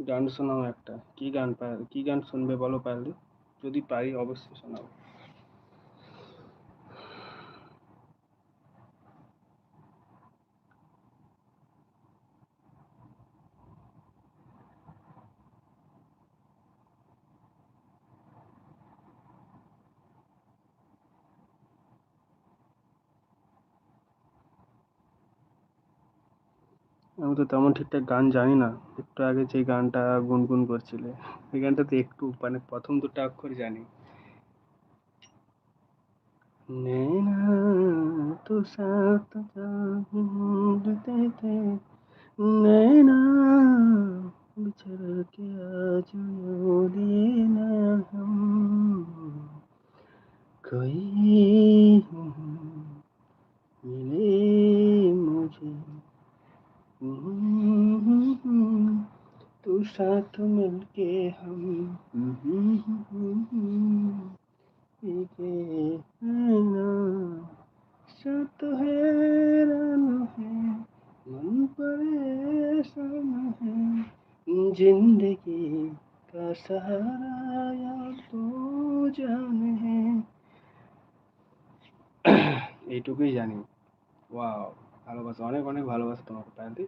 গান শোনাও একটা। কি গান শুনবে বলো পারলে? যদি পারি অবশ্যই শোনাও। আমি তো তেমন ঠিকঠাক গান জানি না। একটু আগে যে গানটা গুনগুন করছিলে, ওই গানটাতে একটু মানে প্রথম দুটো অক্ষর জানি। नैना तो साथ ढूंढते थे, नैना बिछड़ के आज यूं लिए ना हम, कोई मिले मुझे तू साथ मिलके हम पीके है ना, साथ हैरान है मन परेशान है, जिंदगी का सहारा यार तो जान है। এইটুকুই জানি। ওয়াও, ভালোবাসা, অনেক অনেক ভালোবাসা তোমাকে পায়েলদি।